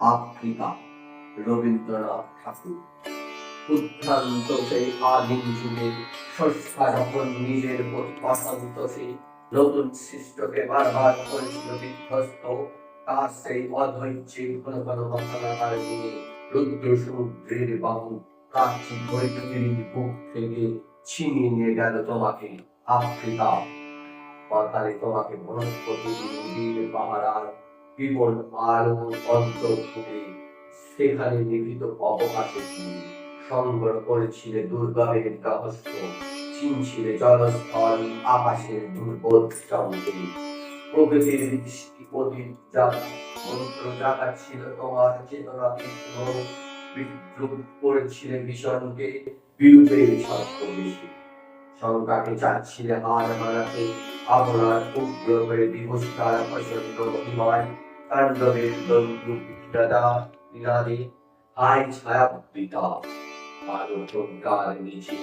Africa, Rabindranath ঠাকুর। উদ্ভ্রান্ত সেই আদিম যুগে স্রষ্টা যখন নিজের অসন্তোষে নতুন সৃষ্টকে বারবার করেছিল বিধ্বস্ত, তার সেই অধৈর্যে ঘন ঘন মাথার দিনে রুদ্র সমুদ্রের বাহু প্রাচীন বৈদ্যুতির বুক থেকে ছিনিয়ে নিয়ে গেল তোমাকে। আফ্রিকা পাতালে তোমাকে বনস্পতি নদীর পাহারার বিমল আলো অন্তর্ভুতে সেখানে নিভৃত অবকাশে তুমি সংবর করেছিলে দুর্গমের গাহস্থ, চিনছিলে জলস্থল আকাশের দুর্বোধ চন্দ্রে। প্রকৃতির দৃষ্টি অতীত যারা মন্ত্র জাগাচ্ছিল তোমার চেতনা বিঘ্ন, বিদ্রুপ করেছিলে ভীষণকে বিরূপের ছদ্মবেশে। সংকটে চাচ্ছিলে হার মানাতে আপনার উগ্র হয়ে বিভস্তার প্রচন্ড অভিমান তাণ্ডবের দ্বন্দ্ব নিনাদে হায় ছায়াবৃতা আলো প্রজ্ঞার নিচে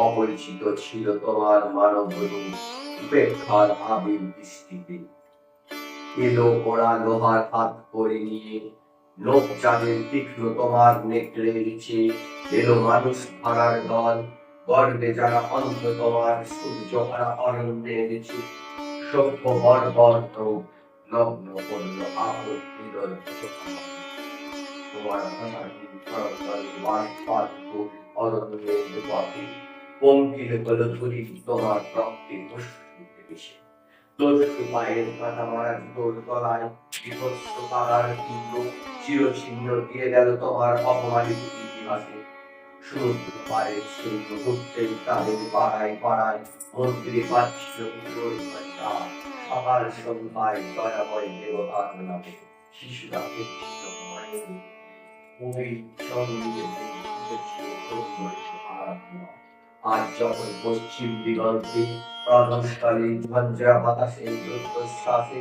অপরিচিত ছিল তোমার মানব রূপ উপেক্ষার আবির দৃষ্টিতে। এলো ওরা লোহার হাত করে নিয়ে লোক যাদের তীক্ষ্ণ তোমার নেকড়ে নিচে এলো মানুষ ভাড়ার দল গর্বে যারা অন্ধ তোমার সূর্য হারা অরণ্যে এনেছে সভ্য বর্বর্ণ লগ্ন করল আহত হৃদয় তোমার ভাষাহীন সরকারি বাসপাত অরণ্যের পথে পঙ্কিল হলো ধরি তোমার রক্তে অশ্রুতে বেশি দস্যু পায়ের কাটা মারা তোর তলায় বিভৎস কারার তীব্র চিরচিহ্ন দিয়ে গেল তোমার অপমানিত ইতিহাসে। সমুদ্র পাড়ের সেই মুহূর্তের তাদের পাড়ায় পাড়ায় মন্দিরে পাচ্ছিল পুজোর ঘণ্টা সকাল সন্ধ্যায় দয়াময় দেবতার নামে শিশুরা পেয়েছিল মায়ের ওই সঙ্গীতে আরাধনা। আজ যখন পশ্চিম দিগন্তে প্রভাতকালে ঝঞ্ঝা বাতাসে রুদ্ধশ্বাসে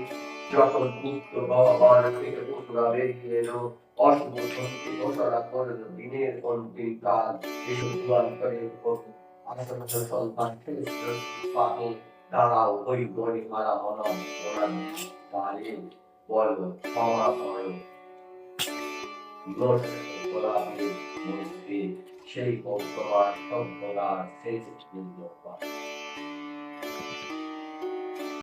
যখন মুক্ত ভগবান থেকে পুতুরা বেরিয়ে এলো অশুভ শক্তি ঘোষণা করল দিনের অন্তিম কাল এসব যুগান্তরের আসন্ন সন্তান পাহে দাঁড়াও ওই গণি মারা অনম ওনার তালে বলো ক্ষমা করো গোলাপের মধ্যে সেই বর্তমান সভ্যতার শেষ